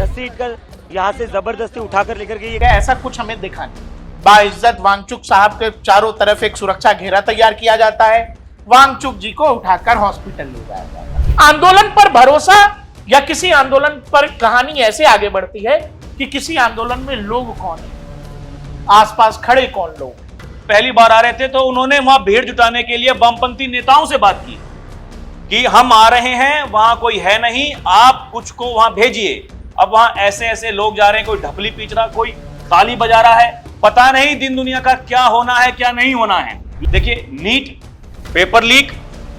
घसीट कर यहाँ से जबरदस्ती उठाकर लेकर गई। ऐसा कुछ हमें दिखा नहीं। बाइज्जत वांगचुक साहब के चारों तरफ एक सुरक्षा घेरा तैयार किया जाता है, वांगचुक जी को उठाकर हॉस्पिटल ले जाया जाता है। आंदोलन पर भरोसा या किसी आंदोलन पर कहानी ऐसे आगे बढ़ती है कि किसी आंदोलन में लोग कौन है, आसपास खड़े कौन लोग। पहली बार आ रहे थे तो उन्होंने वहां भीड़ जुटाने के लिए वामपंथी नेताओं से बात की कि हम आ रहे हैं, वहां कोई है नहीं, आप कुछ को वहां भेजिए। अब वहां ऐसे ऐसे लोग जा रहे हैं, कोई ढपली पीच रहा, कोई ताली बजा रहा है, पता नहीं दिन दुनिया का क्या होना है क्या नहीं होना है। देखिए, नीट पेपर लीक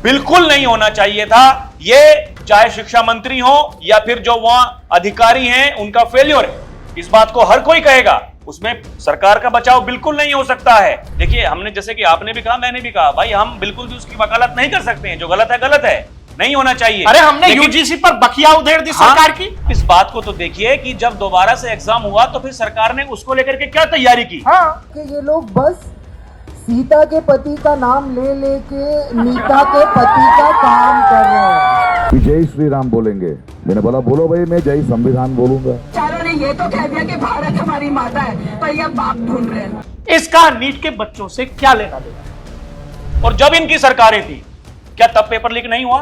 बिल्कुल नहीं होना चाहिए था। ये चाहे शिक्षा मंत्री हो या फिर जो वहां अधिकारी हैं उनका फेल्योर है, इस बात को हर कोई कहेगा। उसमें सरकार का बचाव बिल्कुल नहीं हो सकता है। देखिए, हमने जैसे कि आपने भी कहा, मैंने भी कहा, भाई हम बिल्कुल भी उसकी वकालत नहीं कर सकते हैं। जो गलत है, नहीं होना चाहिए। अरे हमने यूजीसी पर बखिया उधेड़ दी सरकार की। इस बात को तो देखिए कि जब दोबारा से एग्जाम हुआ तो फिर सरकार ने उसको लेकर के क्या तैयारी की। कि ये लोग बस सीता के पति का नाम ले लेके नीता के पति का काम कर रहे हैं। जय श्री राम बोलेंगे, मैंने बोला बोलो भाई, मैं जय संविधान बोलूंगा। चारों ने ये तो कह दिया कि भारत हमारी माता है, पर ये बाप ढूंढ रहे हैं। इसका नीट के बच्चों से क्या लेना देना। और जब इनकी सरकारें थी, क्या तब पेपर लीक नहीं हुआ?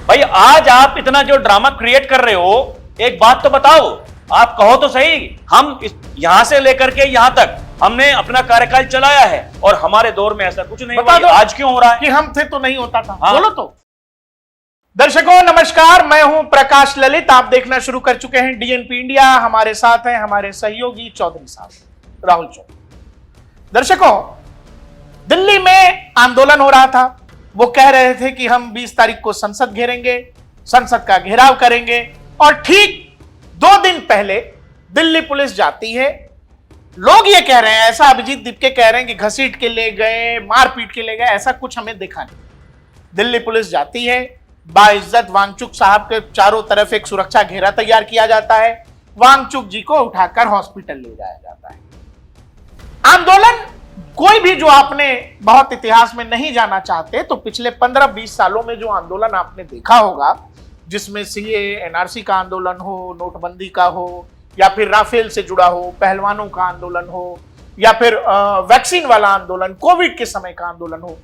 भाई आज आप इतना जो ड्रामा क्रिएट कर रहे हो, एक बात तो बताओ, आप कहो तो सही, हम यहां से लेकर के यहां तक हमने अपना कार्यकाल चलाया है और हमारे दौर में ऐसा कुछ नहीं हुआ। आज क्यों हो रहा है? कि हम थे तो नहीं होता था। हाँ? बोलो तो। दर्शकों नमस्कार, मैं हूं प्रकाश ललित। आप देखना शुरू कर चुके हैं डीएनपी इंडिया। हमारे साथ हैं हमारे सहयोगी चौधरी साहब राहुल चौधरी। दर्शकों, दिल्ली में आंदोलन हो रहा था। वो कह रहे थे कि हम 20 तारीख को संसद घेरेंगे, संसद का घेराव करेंगे, और ठीक 2 दिन पहले दिल्ली पुलिस जाती है। लोग ये कह रहे हैं, ऐसा अभिजीत दीपके कह रहे हैं कि घसीट के ले गए, मारपीट के ले गए, ऐसा कुछ हमें दिखा नहीं। दिल्ली पुलिस जाती है, बाइज्जत वांगचुक साहब के चारों तरफ एक सुरक्षा घेरा तैयार किया जाता है, वांगचुक जी को उठाकर हॉस्पिटल ले जाया जाता है। आंदोलन कोई भी जो आपने बहुत इतिहास में नहीं जाना चाहते तो पिछले 15-20 सालों में जो आंदोलन आपने देखा होगा, जिसमें सीए एनआरसी का आंदोलन हो, नोटबंदी का हो, या फिर राफेल से जुड़ा हो, पहलवानों का आंदोलन हो, या फिर वैक्सीन वाला आंदोलन, कोविड के समय का आंदोलन हो,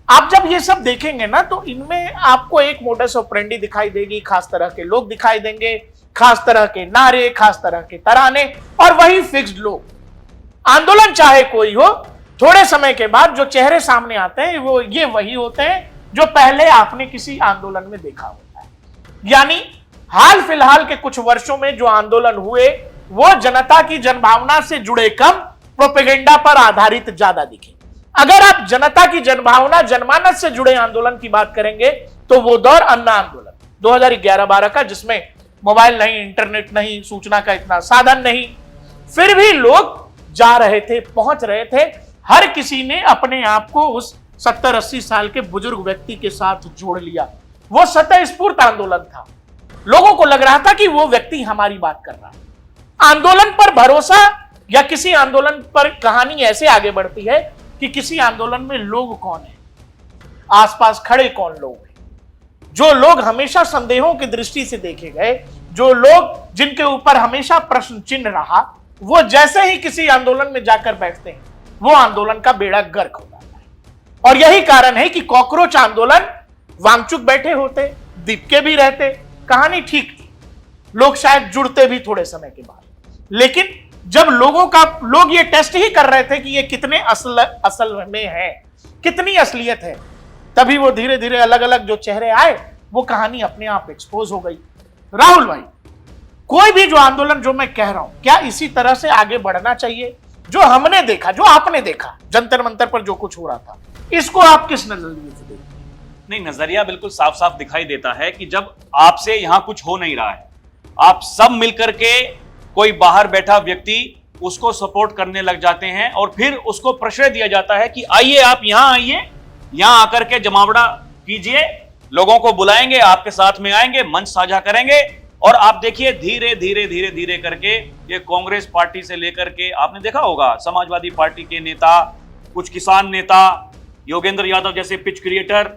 आप जब ये सब देखेंगे ना तो इनमें आपको एक मोडस ऑपरेंडी दिखाई देगी। खास तरह के लोग दिखाई देंगे, खास तरह के नारे, खास तरह के तराने, और वही फिक्स्ड लोग। आंदोलन चाहे कोई हो, थोड़े समय के बाद जो चेहरे सामने आते हैं वो ये वही होते हैं जो पहले आपने किसी आंदोलन में देखा होता है। यानी हाल फिलहाल के कुछ वर्षों में जो आंदोलन हुए वो जनता की जनभावना से जुड़े कम, प्रोपेगेंडा पर आधारित ज्यादा दिखे। अगर आप जनता की जनभावना, जनमानस से जुड़े आंदोलन की बात करेंगे तो वो दौर अन्ना आंदोलन 2011-12 का, जिसमें मोबाइल नहीं, इंटरनेट नहीं, सूचना का इतना साधन नहीं, फिर भी लोग जा रहे थे, पहुंच रहे थे। हर किसी ने अपने आप को उस 70-80 साल के बुजुर्ग व्यक्ति के साथ जोड़ लिया। वो स्वतःस्फूर्त आंदोलन था। लोगों को लग रहा था कि वो व्यक्ति हमारी बात कर रहा है। आंदोलन पर भरोसा या किसी आंदोलन पर कहानी ऐसे आगे बढ़ती है कि किसी आंदोलन में लोग कौन है, आसपास खड़े कौन लोग हैं। जो लोग हमेशा संदेहों की दृष्टि से देखे गए, जो लोग जिनके ऊपर हमेशा प्रश्न चिन्ह रहा, वो जैसे ही किसी आंदोलन में जाकर बैठते हैं वो आंदोलन का बेड़ा गर्क हो जाता है। और यही कारण है कि कॉकरोच आंदोलन, वांगचुक बैठे होते, दीपके भी रहते, कहानी ठीक थी, लोग शायद जुड़ते भी थोड़े समय के बाद। लेकिन जब लोग ये टेस्ट ही कर रहे थे कि ये कितने असल में है, कितनी असलियत है, तभी वो धीरे धीरे अलग अलग जो चेहरे आए, वो कहानी अपने आप एक्सपोज हो गई। राहुल भाई, कोई भी जो आंदोलन जो मैं कह रहा हूं, क्या इसी तरह से आगे बढ़ना चाहिए? जो हमने देखा, जो आपने देखा जंतर मंतर पर जो कुछ हो रहा था, इसको आप किस नजरिए से देखते हैं? नहीं, नजरिया बिल्कुल साफ साफ दिखाई देता है कि जब आपसे यहां कुछ हो नहीं रहा है, आप सब मिलकर के कोई बाहर बैठा व्यक्ति उसको सपोर्ट करने लग जाते हैं और फिर उसको प्रेशर दिया जाता है कि आइए, आप यहां आइए, यहां आकर के जमावड़ा कीजिए, लोगों को बुलाएंगे, आपके साथ में आएंगे, मंच साझा करेंगे। और आप देखिए धीरे धीरे धीरे धीरे करके ये कांग्रेस पार्टी से लेकर के, आपने देखा होगा समाजवादी पार्टी के नेता, कुछ किसान नेता, योगेंद्र यादव जैसे पिच क्रिएटर,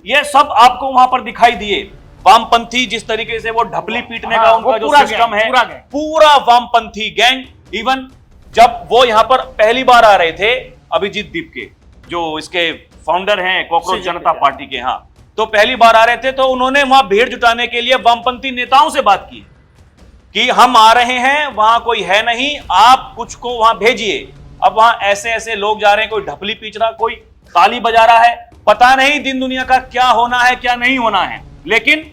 ये सब आपको वहां पर दिखाई दिए। वामपंथी जिस तरीके से वो ढपली पीटने का उनका जो सिस्टम है, पूरा वामपंथी गैंग। इवन जब वो यहां पर पहली बार आ रहे थे, अभिजीत दीप के जो इसके फाउंडर हैं कॉकरोच जनता पार्टी के, हाँ, तो पहली बार आ रहे थे तो उन्होंने वहां भीड़ जुटाने के लिए वामपंथी नेताओं से बात की कि हम आ रहे हैं, वहां कोई है नहीं, आप कुछ को वहां भेजिए। अब वहां ऐसे ऐसे लोग जा रहे हैं, कोई ढपली पीट रहा, कोई ताली बजा रहा है, पता नहीं दिन दुनिया का क्या होना है क्या नहीं होना है। लेकिन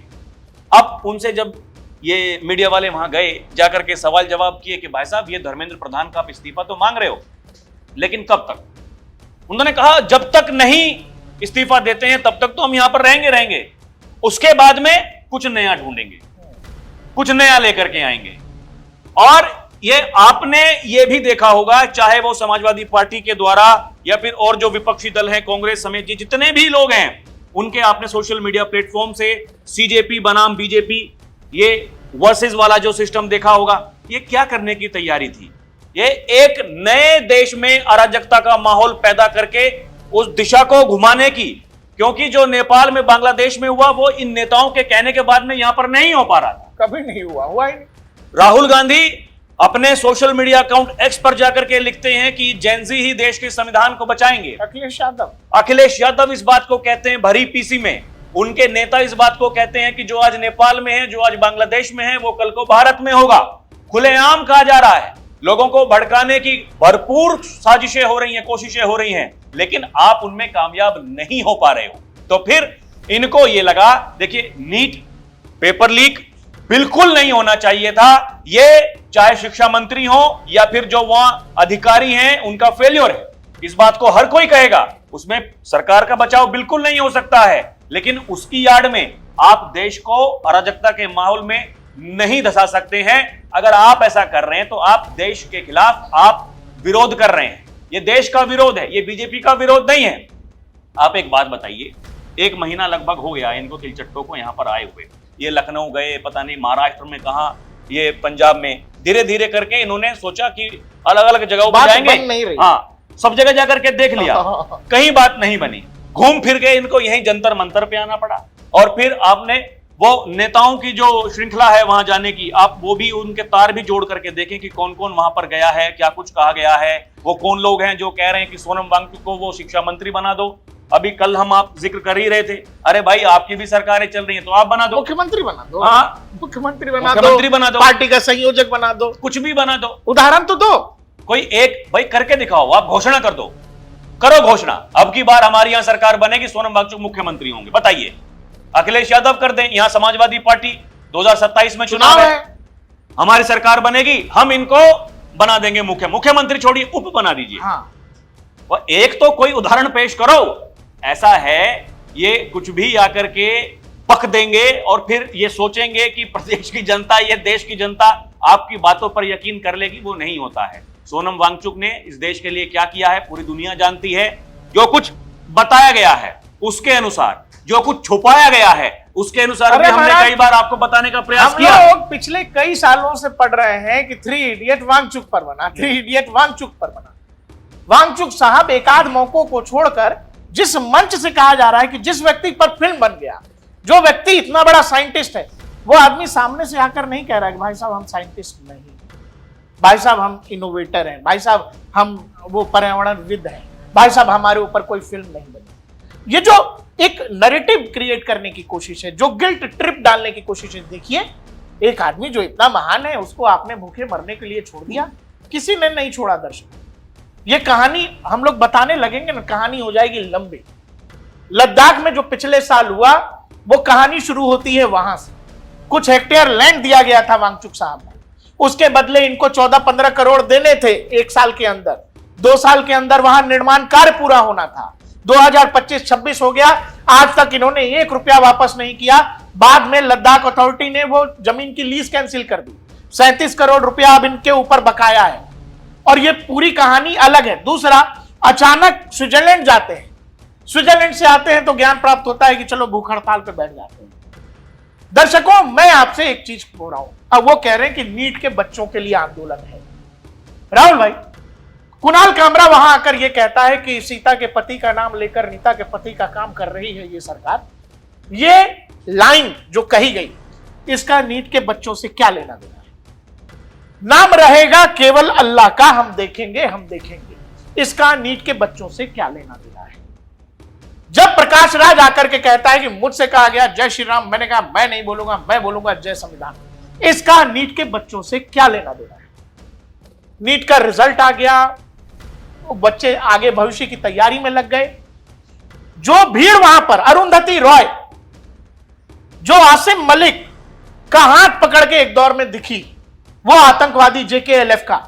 अब उनसे जब ये मीडिया वाले वहां गए, जाकर के सवाल जवाब किए कि भाई साहब ये धर्मेंद्र प्रधान का आप इस्तीफा तो मांग रहे हो, लेकिन कब तक? उन्होंने कहा जब तक नहीं इस्तीफा देते हैं तब तक तो हम यहां पर रहेंगे, उसके बाद में कुछ नया ढूंढेंगे, कुछ नया लेकर के आएंगे। और ये आपने ये भी देखा होगा, चाहे वो समाजवादी पार्टी के द्वारा या फिर और जो विपक्षी दल हैं, कांग्रेस समेत जितने भी लोग हैं, उनके आपने सोशल मीडिया प्लेटफॉर्म से सीजेपी बनाम बीजेपी ये वर्सेस वाला जो सिस्टम देखा होगा। ये क्या करने की तैयारी थी? ये एक नए देश में अराजकता का माहौल पैदा करके उस दिशा को घुमाने की, क्योंकि जो नेपाल में बांग्लादेश में हुआ वो इन नेताओं के कहने के बाद में यहां पर नहीं हो पा रहा था, कभी नहीं हुआ ही नहीं। राहुल गांधी अपने सोशल मीडिया अकाउंट एक्स पर जाकर के लिखते हैं कि जेनजी ही देश के संविधान को बचाएंगे। अखिलेश यादव इस बात को कहते हैं भरी पीसी में। उनके नेता इस बात को कहते हैं कि जो आज नेपाल में है, जो आज बांग्लादेश में है, वो कल को भारत में होगा। खुलेआम कहा जा रहा है, लोगों को भड़काने की भरपूर साजिशें हो रही हैं, कोशिशें हो रही हैं, लेकिन आप उनमें कामयाब नहीं हो पा रहे हो। तो फिर इनको ये लगा, देखिए नीट पेपर लीक बिल्कुल नहीं होना चाहिए था, ये चाहे शिक्षा मंत्री हो या फिर जो वहां अधिकारी हैं उनका फेल्योर है, इस बात को हर कोई कहेगा, उसमें सरकार का बचाव बिल्कुल नहीं हो सकता है। लेकिन उसकी यार्ड में आप देश को अराजकता के माहौल में नहीं धसा सकते हैं। अगर आप ऐसा कर रहे हैं तो आप देश के खिलाफ आप विरोध कर रहे हैं, ये देश का विरोध है, ये बीजेपी का विरोध नहीं है। आप एक बात बताइए, 1 महीना लगभग हो गया इनको तिलचट्टों को यहां पर आए हुए, ये लखनऊ गए, पता नहीं महाराष्ट्र में कहां, ये पंजाब में, धीरे धीरे करके इन्होंने सोचा कि अलग अलग जगहों पर जाएंगे, हाँ, सब जगह जाकर के देख लिया, कहीं बात नहीं बनी, घूम फिर के इनको यहीं जंतर मंतर पे आना पड़ा। और फिर आपने वो नेताओं की जो श्रृंखला है वहां जाने की, आप वो भी उनके तार भी जोड़ करके देखें कि कौन कौन वहां पर गया है, क्या कुछ कहा गया है, वो कौन लोग हैं जो कह रहे हैं कि सोनम वांगचुक को वो शिक्षा मंत्री बना दो। अभी कल हम आप जिक्र कर ही रहे थे, अरे भाई आपकी भी सरकारें चल रही हैं तो आप बना दो, मुख्यमंत्री बना दो, हाँ, मुख्यमंत्री बना दो, पार्टी का संयोजक बना दो, कुछ भी बना दो, उदाहरण तो दो, कोई एक भाई करके दिखाओ, आप घोषणा कर दो, करो घोषणा, अब की बार हमारी यहां सरकार बनेगी, सोनम वांगचुक मुख्यमंत्री होंगे, बताइए। अखिलेश यादव कर दें, यहां समाजवादी पार्टी 2027 में चुनाव है, हमारी सरकार बनेगी, हम इनको बना देंगे मुख्यमंत्री छोड़िए उप बना दीजिए, हाँ। एक तो कोई उदाहरण पेश करो। ऐसा है ये कुछ भी आकर के पक देंगे और फिर ये सोचेंगे कि प्रदेश की जनता, ये देश की जनता आपकी बातों पर यकीन कर लेगी, वो नहीं होता है। सोनम वांगचुक ने इस देश के लिए क्या किया है पूरी दुनिया जानती है। जो कुछ बताया गया है उसके अनुसार, जो कुछ छुपाया गया है उसके अनुसार भी हमने कई बार आपको बताने का प्रयास किया। हम लोग पिछले कई सालों से पढ़ रहे हैं कि 3 इडियट वांगचुक पर बना, 3 इडियट वांगचुक पर बना। वांगचुक साहब एकाध मौकों को छोड़कर जिस मंच से कहा जा रहा है कि जिस व्यक्ति पर फिल्म बन गया, जो व्यक्ति इतना बड़ा साइंटिस्ट है, वो आदमी सामने से आकर नहीं कह रहा है कि भाई साहब हम साइंटिस्ट नहीं, भाई साहब हम इनोवेटर हैं, भाई साहब हम वो पर्यावरणविद हैं, भाई साहब हमारे ऊपर कोई फिल्म नहीं बनी। ये जो एक नैरेटिव क्रिएट करने की कोशिश है, जो गिल्ट ट्रिप डालने की कोशिश है, देखिए एक आदमी जो इतना महान है उसको आपने भूखे मरने के लिए छोड़ दिया, किसी ने नहीं छोड़ा। दर्शक, ये कहानी हम लोग बताने लगेंगे ना, कहानी हो जाएगी लंबी। लद्दाख में जो पिछले साल हुआ वो कहानी शुरू होती है वहां से। कुछ हेक्टेयर लैंड दिया गया था वांगचुक साहब को, उसके बदले इनको 14-15 करोड़ देने थे 1 साल के अंदर। 2 साल के अंदर वहां निर्माण कार्य पूरा होना था। 2025-26 हो गया, आज तक इन्होंने 1 रुपया वापस नहीं किया। बाद में लद्दाख अथॉरिटी ने वो जमीन की लीज कैंसिल कर दी। 37 करोड़ रुपया अब इनके ऊपर बकाया है और ये पूरी कहानी अलग है। दूसरा, अचानक स्विट्जरलैंड जाते हैं, स्विट्जरलैंड से आते हैं तो ज्ञान प्राप्त होता है कि चलो भूख हड़ताल पे बैठ जाते हैं। दर्शकों, मैं आपसे एक चीज बोल रहा हूं, अब वो कह रहे हैं कि नीट के बच्चों के लिए आंदोलन है। राहुल भाई, कुणाल कामरा वहां आकर ये कहता है कि सीता के पति का नाम लेकर नीता के पति का काम कर रही है ये सरकार। ये लाइन जो कही गई, इसका नीट के बच्चों से क्या लेना देना है? नाम रहेगा केवल अल्लाह का, हम देखेंगे, इसका नीट के बच्चों से क्या लेना देना है? जब प्रकाश राज आकर के कहता है कि मुझसे कहा गया जय श्री राम, मैंने कहा मैं नहीं बोलूंगा, मैं बोलूंगा जय संविधान, इसका नीट के बच्चों से क्या लेना देना है? नीट का रिजल्ट आ गया, वो बच्चे आगे भविष्य की तैयारी में लग गए। जो भीड़ वहां पर, अरुंधति रॉय, जो आसिम मलिक का हाथ पकड़ के एक दौर में दिखी, वो आतंकवादी JKLF का,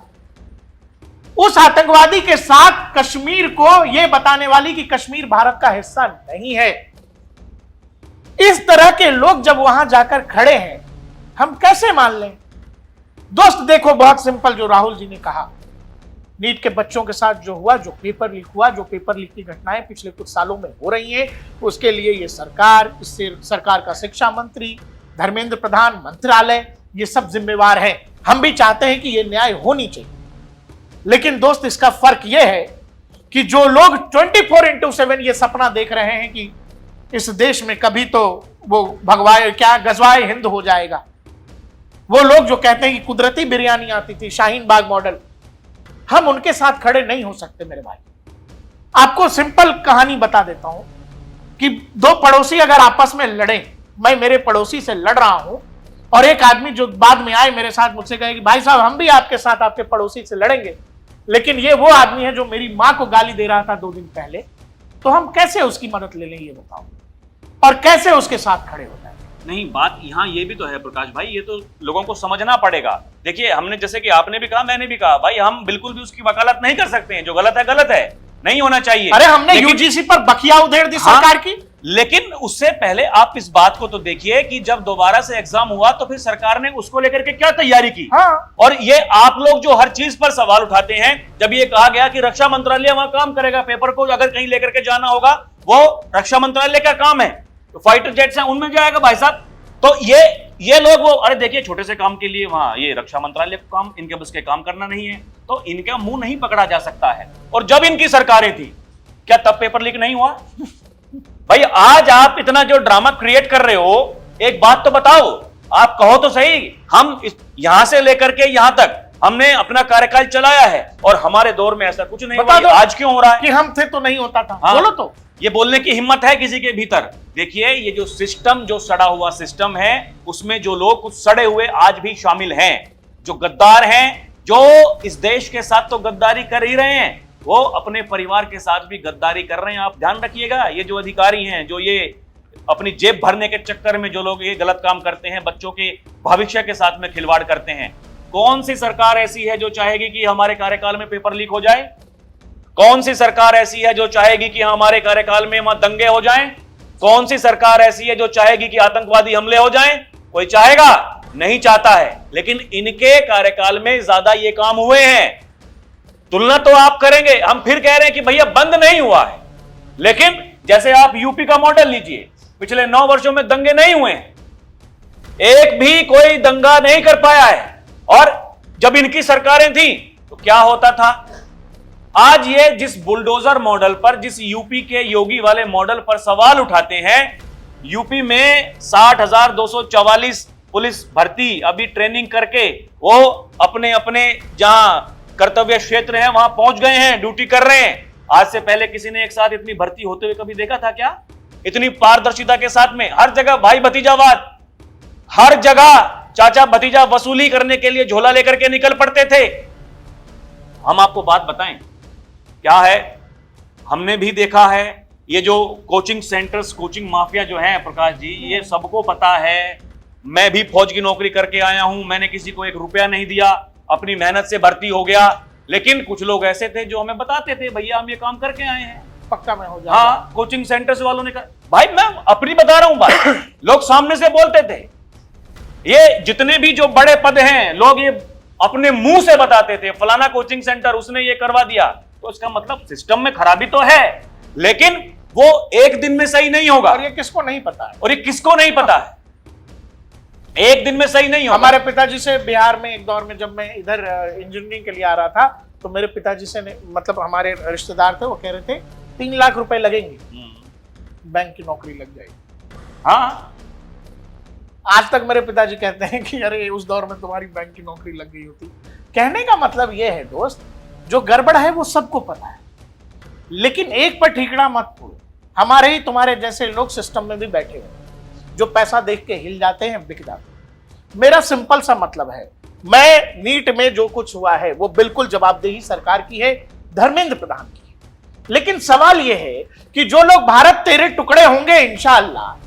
उस आतंकवादी के साथ कश्मीर को यह बताने वाली कि कश्मीर भारत का हिस्सा नहीं है, इस तरह के लोग जब वहां जाकर खड़े हैं, हम कैसे मान लें? दोस्त देखो, बहुत सिंपल, जो राहुल जी ने कहा, नीट के बच्चों के साथ जो हुआ, जो पेपर लीक हुआ, जो पेपर लीक की घटनाएं पिछले कुछ सालों में हो रही हैं, उसके लिए ये सरकार, इससे सरकार का शिक्षा मंत्री, धर्मेंद्र प्रधान, मंत्रालय, ये सब जिम्मेवार हैं। हम भी चाहते हैं कि ये न्याय होनी चाहिए, लेकिन दोस्त इसका फर्क यह है कि जो लोग 24/7 ये सपना देख रहे हैं कि इस देश में कभी तो वो गजवाए हिंद हो जाएगा, वो लोग जो कहते हैं कि कुदरती बिरयानी आती थी, शाहीन बाग मॉडल, हम उनके साथ खड़े नहीं हो सकते मेरे भाई। आपको सिंपल कहानी बता देता हूं कि दो पड़ोसी अगर आपस में लड़े, मैं मेरे पड़ोसी से लड़ रहा हूं और एक आदमी जो बाद में आए मेरे साथ, मुझसे कहे कि भाई साहब हम भी आपके साथ आपके पड़ोसी से लड़ेंगे, लेकिन ये वो आदमी है जो मेरी मां को गाली दे रहा था 2 दिन पहले, तो हम कैसे उसकी मदद ले लें ये बताओ, और कैसे उसके साथ खड़े हो जाए? नहीं, बात यहाँ ये भी तो है प्रकाश भाई, ये तो लोगों को समझना पड़ेगा। देखिए, हमने जैसे कि आपने भी कहा, मैंने भी कहा, भाई हम बिल्कुल भी उसकी वकालत नहीं कर सकते हैं, जो गलत है, नहीं होना चाहिए। अरे हमने यूजीसी पर बखिया उधेड़ दी सरकार की, लेकिन उससे पहले आप इस बात को तो देखिए कि जब दोबारा से एग्जाम हुआ तो फिर सरकार ने उसको लेकर के क्या तैयारी की। हाँ। और ये आप लोग जो हर चीज पर सवाल उठाते हैं, जब ये कहा गया कि रक्षा मंत्रालय वहां काम करेगा, पेपर को अगर कहीं लेकर के जाना होगा वो रक्षा मंत्रालय का काम है, तो फाइटर जेट्स हैं उनमें जाएगा भाई साहब। तो ये लोग वो, अरे देखिए छोटे से काम के लिए वहां ये रक्षा मंत्रालय का काम, इनके बस के काम करना नहीं है, तो इनका मुंह नहीं पकड़ा जा सकता है। और जब इनकी सरकारें थी, क्या तब पेपर लीक नहीं हुआ? भाई आज आप इतना जो ड्रामा क्रिएट कर रहे हो, एक बात तो बताओ, आप कहो तो सही, हम यहां से लेकर के यहां तक हमने अपना कार्यकाल चलाया है और हमारे दौर में ऐसा कुछ नहीं हुआ, आज क्यों हो रहा है? कि हम थे तो नहीं होता था। हाँ, बोलो तो, ये बोलने की हिम्मत है किसी के भीतर? देखिए, ये जो सिस्टम, जो सड़ा हुआ सिस्टम है, उसमें जो लोग कुछ सड़े हुए आज भी शामिल हैं, जो गद्दार हैं, जो इस देश के साथ तो गद्दारी कर ही रहे हैं, वो अपने परिवार के साथ भी गद्दारी कर रहे हैं। आप ध्यान रखिएगा, ये जो अधिकारी हैं, जो ये अपनी जेब भरने के चक्कर में जो लोग ये गलत काम करते हैं, बच्चों के भविष्य के साथ में खिलवाड़ करते हैं, कौन सी सरकार ऐसी है जो चाहेगी कि हमारे कार्यकाल में पेपर लीक हो जाए? कौन सी सरकार ऐसी है जो चाहेगी कि हमारे कार्यकाल में वहां दंगे हो जाएं? कौन सी सरकार ऐसी है जो चाहेगी कि आतंकवादी हमले हो जाएं? कोई चाहेगा? नहीं चाहता है। लेकिन इनके कार्यकाल में ज्यादा ये काम हुए हैं। तुलना तो आप करेंगे, हम फिर कह रहे हैं कि भैया बंद नहीं हुआ है, लेकिन जैसे आप यूपी का मॉडल लीजिए, पिछले 9 वर्षों में दंगे नहीं हुए हैं, एक भी कोई दंगा नहीं कर पाया है। और जब इनकी सरकारें थी तो क्या होता था? आज ये जिस बुलडोजर मॉडल पर, जिस यूपी के योगी वाले मॉडल पर सवाल उठाते हैं, यूपी में 60,244 पुलिस भर्ती अभी ट्रेनिंग करके वो अपने अपने जहां कर्तव्य क्षेत्र है वहां पहुंच गए हैं, ड्यूटी कर रहे हैं। आज से पहले किसी ने एक साथ इतनी भर्ती होते हुए कभी देखा था क्या? इतनी पारदर्शिता के साथ में हर जगह भाई भतीजावाद, हर जगह चाचा भतीजा वसूली करने के लिए झोला लेकर के निकल पड़ते थे। हम आपको बात बताएं क्या है, हमने भी देखा है, ये जो कोचिंग सेंटर्स, कोचिंग माफिया जो है प्रकाश जी, ये सबको पता है। मैं भी फौज की नौकरी करके आया हूं, मैंने किसी को 1 रुपया नहीं दिया, अपनी मेहनत से भर्ती हो गया। लेकिन कुछ लोग ऐसे थे जो हमें बताते थे, भैया हम ये काम करके आए हैं, पक्का मैं हो जाऊंगा। हाँ, कोचिंग सेंटर्स वालों ने कहा, भाई मैं अपनी बता रहा हूं बात, लोग सामने से बोलते थे। ये जितने भी जो बड़े पद हैं, लोग ये अपने मुंह से बताते थे, फलाना कोचिंग सेंटर उसने ये करवा दिया। तो इसका मतलब सिस्टम में खराबी तो है, लेकिन वो एक दिन में सही नहीं होगा। और ये किसको नहीं पता है? और ये किसको नहीं पता है? एक दिन में सही नहीं होगा। हमारे पिताजी से बिहार में एक दौर में जब मैं इधर इंजीनियरिंग के लिए आ रहा था, तो मेरे पिताजी से मतलब हमारे रिश्तेदार थे, वो कह रहे थे 3 लाख रुपए लगेंगे, बैंक की नौकरी लग जाएगी। हाँ, आज तक मेरे पिताजी कहते हैं कि अरे उस दौर में तुम्हारी बैंक की नौकरी लग गई होती। कहने का मतलब यह है दोस्त, जो गड़बड़ है वो सबको पता है, लेकिन एक पर ठीकड़ा मत फोड़ो। हमारे ही तुम्हारे जैसे लोग सिस्टम में भी बैठे हुए जो पैसा देख के हिल जाते हैं, बिक जाते हैं। मेरा सिंपल सा मतलब है, मैं नीट में जो कुछ हुआ है वो बिल्कुल जवाबदेही सरकार की है, धर्मेंद्र प्रधान की है। लेकिन सवाल यह है कि जो लोग भारत तेरे टुकड़े होंगे इंशाअल्लाह,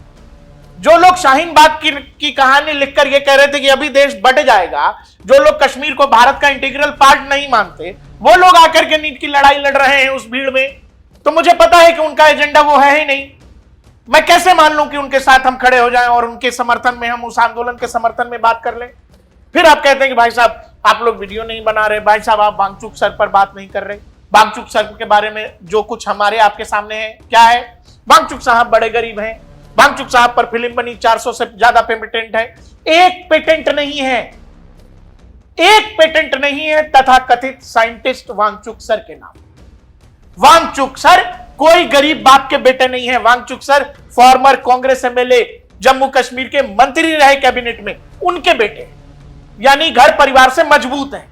जो लोग शाहीन बाग की कहानी लिखकर ये कह रहे थे कि अभी देश बट जाएगा, जो लोग कश्मीर को भारत का इंटीग्रल पार्ट नहीं मानते, वो लोग आकर के नीट की लड़ाई लड़ रहे हैं उस भीड़ में, तो मुझे पता है कि उनका एजेंडा वो है ही नहीं। मैं कैसे मान लूं कि उनके साथ हम खड़े हो जाएं और उनके समर्थन में, हम उस आंदोलन के समर्थन में बात कर लें। फिर आप कहते हैं कि भाई साहब आप लोग वीडियो नहीं बना रहे, भाई साहब आप वांगचुक सर पर बात नहीं कर रहे। वांगचुक सर के बारे में जो कुछ हमारे आपके सामने है क्या है? वांगचुक साहब बड़े गरीब हैं, वांगचुक साहब पर फिल्म बनी, 400 से ज्यादा पेटेंट है, एक पेटेंट नहीं है, एक पेटेंट नहीं है तथाकथित साइंटिस्ट वांगचुक सर के नाम। वांगचुक सर कोई गरीब बाप के बेटे नहीं है। Wangchuk sir former Congress MLA, Jammu Kashmir के मंत्री रहे कैबिनेट में, उनके बेटे, यानी घर परिवार से मजबूत है।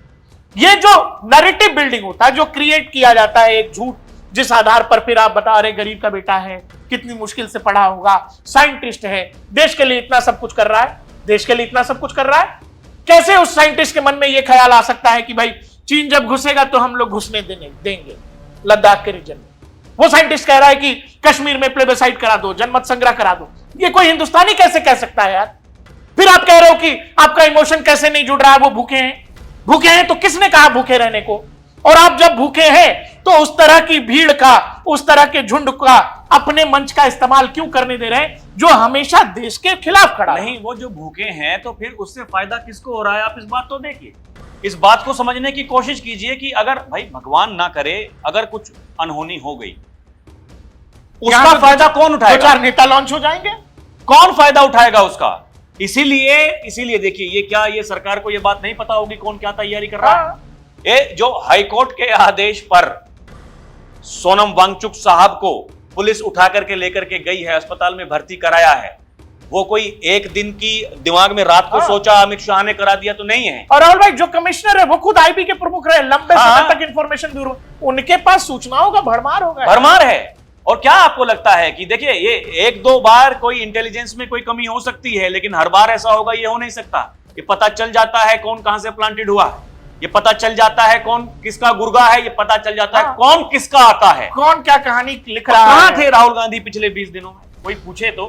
ये जो नैरेटिव बिल्डिंग होता है, जो क्रिएट किया जाता है एक झूठ, जिस आधार पर फिर आप बता रहे गरीब का बेटा है, कितनी मुश्किल से पढ़ा होगा, साइंटिस्ट है, देश के लिए इतना सब कुछ कर रहा है, देश के लिए इतना सब कुछ कर रहा है। कैसे उस साइंटिस्ट के मन में यह ख्याल आ सकता है कि भाई चीन जब घुसेगा तो हम लोग घुसने देंगे लद्दाख के रीजन में? वो साइंटिस्ट कह रहा है कि कश्मीर में प्लेबसाइट करा दो, जनमत संग्रह करा दो। ये कोई हिंदुस्तानी कैसे कह सकता है यार? फिर आप कह रहे हो कि आपका इमोशन कैसे नहीं जुड़ रहा है, वो भूखे हैं। भूखे हैं तो किसने कहा भूखे रहने को? और आप जब भूखे हैं तो उस तरह की भीड़ का, उस तरह के झुंड का अपने मंच का इस्तेमाल क्यों करने दे रहे हैं, जो हमेशा देश के खिलाफ खड़ा नहीं, वो जो भूखे हैं तो फिर उससे फायदा किसको हो रहा है? आप इस बात तो देखिए, इस बात को समझने की कोशिश कीजिए कि अगर भाई भगवान ना करे, अगर कुछ अनहोनी हो गई, उसका फायदा कौन उठाएगा? 2-4 नेता लॉन्च हो जाएंगे, कौन फायदा उठाएगा उसका? इसीलिए देखिए, ये क्या, ये सरकार को ये बात नहीं पता होगी कौन क्या तैयारी कर रहा है? ये जो हाईकोर्ट के आदेश पर सोनम वांगचुक साहब को पुलिस उठा करके लेकर के गई है, अस्पताल में भर्ती कराया है, वो कोई एक दिन की दिमाग में रात को सोचा अमित शाह ने करा दिया तो नहीं है। और राहुल भाई जो कमिश्नर है वो खुद आईबी के प्रमुख रहे लंबे समय तक, इंफॉर्मेशन ब्यूरो, उनके पास सूचनाओं का भरमार होगा, भरमार है। और क्या आपको लगता है कि देखिए, ये 1-2 बार कोई इंटेलिजेंस में कोई कमी हो सकती है, लेकिन हर बार ऐसा होगा ये हो नहीं सकता। ये पता चल जाता है कौन कहां से प्लांटेड हुआ है, ये पता चल जाता है कौन किसका गुर्गा है, ये पता चल जाता है कौन किसका आता है, कौन क्या कहानी लिख रहा है। कहां थे राहुल गांधी पिछले 20 दिनों में? कोई पूछे तो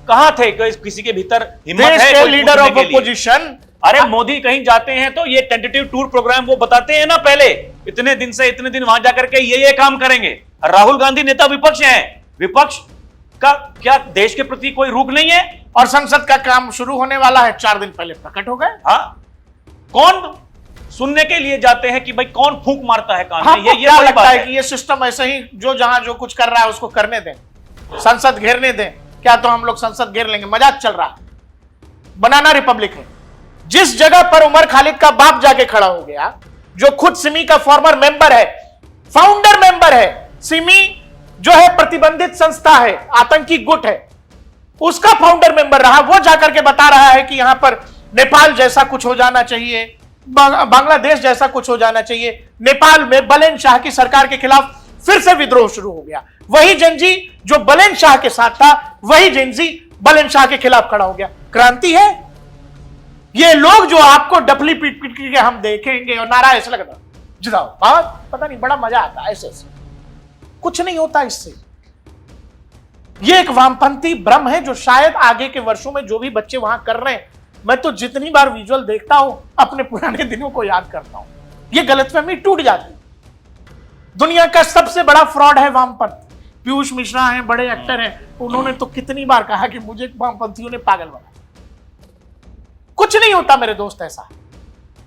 कहां थे? किसी के भीतर हिम्मत है कोई लीडर पूछने ऑफ के लिए? ऑपोजिशन। अरे मोदी कहीं जाते हैं तो ये टेंटेटिव टूर प्रोग्राम वो बताते हैं ना, पहले इतने दिन से इतने दिन वहां जाकर के ये काम करेंगे। राहुल गांधी नेता विपक्ष हैं, विपक्ष का क्या देश के प्रति कोई रुख नहीं है? और संसद का काम शुरू होने वाला है, 4 दिन पहले प्रकट हो गए। हाँ, कौन सुनने के लिए जाते हैं कि भाई कौन फूंक मारता है कान में? ये क्या लगता है कि ये सिस्टम ऐसे ही जो जहां जो कुछ कर रहा है उसको करने दें, संसद घेरने दें। क्या तो हम लोग संसद घेर लेंगे? मजाक चल रहा है, बनाना रिपब्लिक है। जिस जगह पर उमर खालिद का बाप जाके खड़ा हो गया, जो खुद सिमी का फॉर्मर मेंबर है, फाउंडर मेंबर है, सिमी जो है प्रतिबंधित संस्था है, आतंकी गुट है, उसका फाउंडर मेंबर रहा, वो जाकर के बता रहा है कि यहां पर नेपाल जैसा कुछ हो जाना चाहिए, बांग्लादेश जैसा कुछ हो जाना चाहिए। नेपाल में बलेन शाह की सरकार के खिलाफ फिर से विद्रोह शुरू हो गया। वही जेनजी जो बलेन शाह के साथ था, वही जेनजी बलेन शाह के खिलाफ खड़ा हो गया। क्रांति है ये। लोग जो आपको डफली पीट पीट के हम देखेंगे और नारा ऐसा लगता जिताओ, बात पता नहीं, बड़ा मजा आता है ऐसे ऐसे, कुछ नहीं होता इससे। ये एक वामपंथी भ्रम है जो शायद आगे के वर्षों में जो भी बच्चे वहां कर रहे हैं, मैं तो जितनी बार विजुअल देखता हूं अपने पुराने दिनों को याद करता हूं, ये गलतफहमी टूट जाती। दुनिया का सबसे बड़ा फ्रॉड है वामपंथ। पीयूष मिश्रा हैं, बड़े एक्टर हैं, उन्होंने तो कितनी बार कहा कि मुझे वामपंथियों ने पागल बनाया। कुछ नहीं होता मेरे दोस्त ऐसा।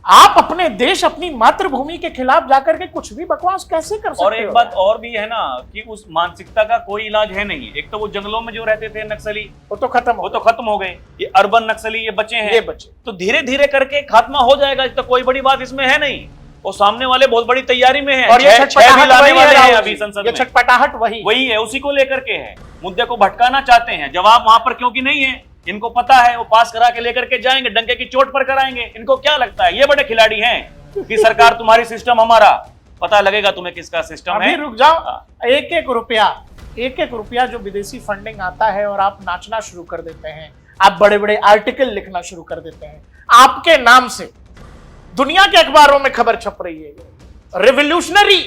आप अपने देश, अपनी मातृभूमि के खिलाफ जाकर के कुछ भी बकवास कैसे कर सकते हो? और एक बात और भी है ना कि उस मानसिकता का कोई इलाज है नहीं। एक तो वो जंगलों में जो रहते थे नक्सली, वो तो खत्म हो गए। ये अर्बन नक्सली ये बचे हैं, तो धीरे धीरे करके खात्मा हो जाएगा। तो कोई बड़ी बात इसमें है नहीं। वो सामने वाले बहुत बड़ी तैयारी में है, और ये छठपटाहट लाने वाले हैं अभी संसद में। छठपटाहट वही है, उसी को लेकर के है। मुद्दे को भटकाना चाहते हैं। जवाब वहां पर क्योंकि नहीं है, इनको पता है, वो पास करा के लेकर के जाएंगे, डंके की चोट पर कराएंगे। इनको क्या लगता है ये बड़े खिलाड़ी हैं कि सरकार तुम्हारी सिस्टम हमारा, पता लगेगा तुम्हें किसका सिस्टम अभी है। रुक जाओ। एक एक रुपया जो विदेशी फंडिंग आता है और आप नाचना शुरू कर देते हैं, आप बड़े बड़े आर्टिकल लिखना शुरू कर देते हैं, आपके नाम से दुनिया के अखबारों में खबर छप रही है, रेवोल्यूशनरी,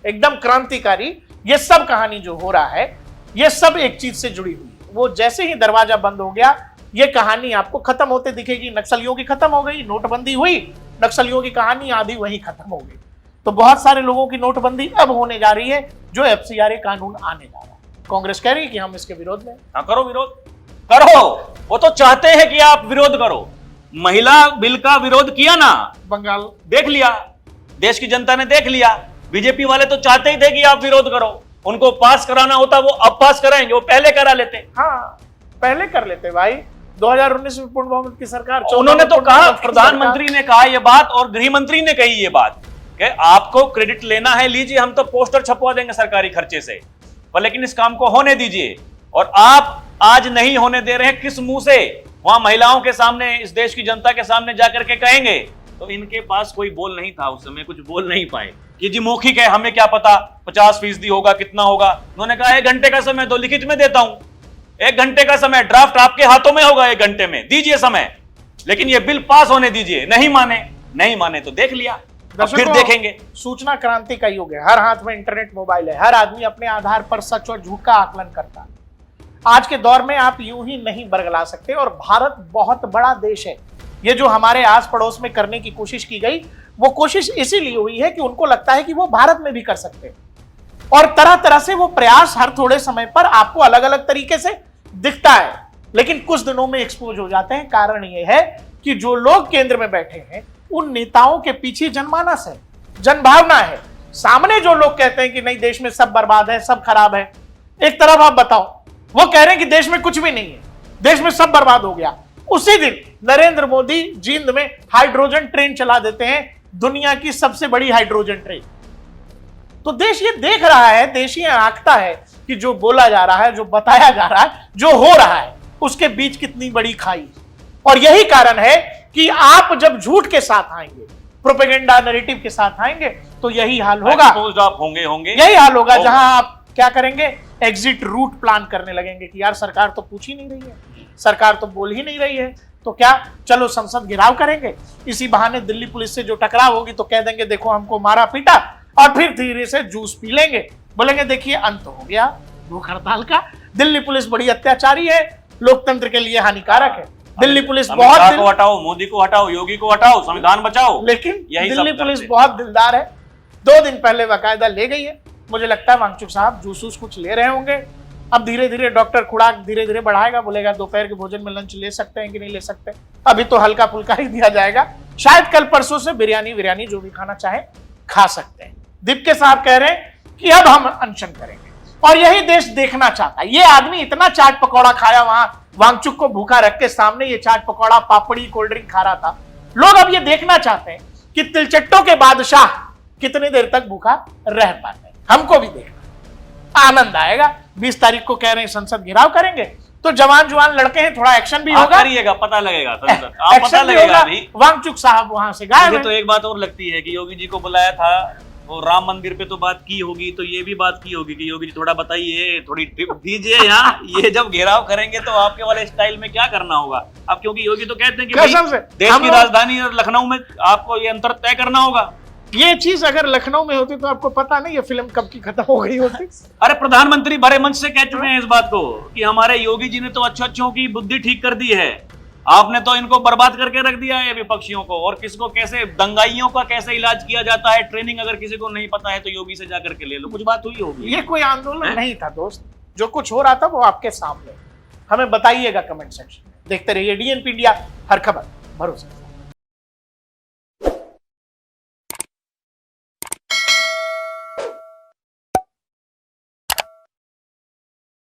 एकदम क्रांतिकारी। ये सब कहानी जो हो रहा है ये सब एक चीज से जुड़ी हुई है। वो जैसे ही दरवाजा बंद हो गया ये कहानी आपको खत्म होते दिखेगी। नक्सलियों की खत्म हो गई, नोटबंदी हुई, नक्सलियों की कहानी आधी वहीं खत्म हो गई। तो बहुत सारे लोगों की नोटबंदी अब होने जा रही है, जो FCRA कानून आने जा रहा है। कांग्रेस कह रही है कि हम इसके विरोध में। हाँ, करो विरोध, करो। वो तो चाहते हैं कि आप विरोध करो। महिला बिल का विरोध किया ना, बंगाल देख लिया, देश की जनता ने देख लिया। बीजेपी वाले तो चाहते ही थे कि आप विरोध करो, उनको पास कराना होता वो अब पास कराएंगे, वो पहले करा लेते। हाँ, पहले कर लेते भाई। 2019 में पूर्ण बहुमत की सरकार, उन्होंने तो कहा, प्रधानमंत्री ने कहा ये बात और गृह मंत्री ने कही ये बात कि आपको क्रेडिट लेना है लीजिए, हम तो पोस्टर छपवा देंगे सरकारी खर्चे से, पर लेकिन इस काम को होने दीजिए। और आप आज नहीं होने दे रहे हैं, किस मुंह से वहां महिलाओं के सामने, इस देश की जनता के सामने जाकर के कहेंगे? तो इनके पास कोई बोल नहीं था उस समय, कुछ बोल नहीं पाए कि जी मौखिक है, हमें क्या पता 50% होगा, कितना होगा। उन्होंने कहा 1 घंटे का समय दो, लिखित में देता हूं, 1 घंटे का समय, ड्राफ्ट आपके हाथों में होगा, 1 घंटे में दीजिए समय, लेकिन ये बिल पास होने दीजिए। नहीं माने तो देख लिया, फिर देखेंगे। सूचना क्रांति का युग है, हर हाथ में इंटरनेट, मोबाइल है, हर आदमी अपने आधार पर सच और झूठ का आकलन करता है। आज के दौर में आप यूं ही नहीं बरगला सकते। और भारत बहुत बड़ा देश है। ये जो हमारे आस पड़ोस में करने की कोशिश की गई, वो कोशिश इसीलिए हुई है कि उनको लगता है कि वो भारत में भी कर सकते हैं, और तरह तरह से वो प्रयास हर थोड़े समय पर आपको अलग अलग तरीके से दिखता है, लेकिन कुछ दिनों में एक्सपोज हो जाते हैं। कारण ये है कि जो लोग केंद्र में बैठे हैं उन नेताओं के पीछे जनमानस है, जनभावना है। सामने जो लोग कहते हैं कि नहीं देश में सब बर्बाद है, सब खराब है, एक तरफ आप बताओ वो कह रहे हैं कि देश में कुछ भी नहीं है, देश में सब बर्बाद हो गया। उसी दिन नरेंद्र मोदी जींद में हाइड्रोजन ट्रेन चला देते हैं, दुनिया की सबसे बड़ी हाइड्रोजन ट्रेन। तो देश ये देख रहा है, देश ये आंकता है कि जो बोला जा रहा है, जो बताया जा रहा है, जो हो रहा है, उसके बीच कितनी बड़ी खाई। और यही कारण है कि आप जब झूठ के साथ आएंगे, प्रोपेगेंडा नैरेटिव के साथ आएंगे, तो यही हाल होगा। आप होंगे यही हाल होगा जहां आप क्या करेंगे, एग्जिट रूट प्लान करने लगेंगे कि यार सरकार तो पूछ ही नहीं रही है, सरकार तो बोल ही नहीं रही है, तो क्या चलो संसद घेराव करेंगे, इसी बहाने दिल्ली पुलिस से जो टकराव होगी तो कह देंगे देखो हमको मारा पीटा, और फिर धीरे से जूस पी लेंगे, बोलेंगे देखिए अंत हो गया भूख हड़ताल का। दिल्ली पुलिस बड़ी अत्याचारी है, लोकतंत्र के लिए हानिकारक है। दिल्ली पुलिस बहुत हटाओ, मोदी को हटाओ, योगी को हटाओ, संविधान बचाओ, लेकिन दिल्ली पुलिस बहुत दिलदार है। 2 दिन पहले बाकायदा ले गई है। मुझे लगता है वांगचुक साहब जूसूस कुछ ले रहे होंगे। अब धीरे धीरे डॉक्टर खुराक धीरे धीरे बढ़ाएगा, बोलेगा दोपहर के भोजन में लंच ले सकते हैं कि नहीं ले सकते। अभी तो हल्का फुल्का ही दिया जाएगा, शायद कल परसों से बिरयानी जो भी खाना चाहे खा सकते हैं। दीपके साहब कह रहे हैं कि अब हम अनशन करेंगे, और यही देश देखना चाहता है। ये आदमी इतना चाट पकौड़ा खाया वहां, वांगचुक को भूखा रख के सामने ये चाट पकौड़ा, पापड़ी, कोल्ड ड्रिंक खा रहा था। लोग अब ये देखना चाहते हैं कि तिलचट्टों के बादशाह कितनी देर तक भूखा रह पाते हैं। हमको भी देखना, आनंद आएगा। 20 तारीख को कह रहे हैं संसद घेराव करेंगे, तो जवान लड़के हैं, थोड़ा एक्शन भी होगा, करिएगा, पता लगेगा संसद, आप पता लगेगा अभी। वांगचुक साहब वहां से गायब हैं। तो एक बात और लगती है कि योगी जी को बुलाया था, वो राम मंदिर पे तो बात की होगी, तो ये भी बात की होगी कि योगी जी थोड़ा बताइए, थोड़ी टिप दीजिए यहाँ, ये जब घेराव करेंगे तो आपके वाले स्टाइल में क्या करना होगा। अब क्योंकि योगी तो कहते हैं कि देश की राजधानी और लखनऊ में आपको ये अंतर तय करना होगा। ये चीज अगर लखनऊ में होती तो आपको पता नहीं ये फिल्म कब की खत्म हो गई होती। अरे प्रधानमंत्री बड़े मंच से कह चुके हैं इस बात को कि हमारे योगी जी ने तो अच्छों की बुद्धि ठीक कर दी है, आपने तो इनको बर्बाद करके रख दिया है विपक्षियों को, और किसको कैसे दंगाइयों का कैसे इलाज किया जाता है, ट्रेनिंग अगर किसी को नहीं पता है तो योगी से जाकर के ले लो। कुछ बात हुई होगी। ये कोई आंदोलन नहीं था दोस्त, जो कुछ हो रहा था वो आपके सामने। हमें बताइएगा कमेंट सेक्शन में। देखते रहिए DNP इंडिया, हर खबर भरोसे।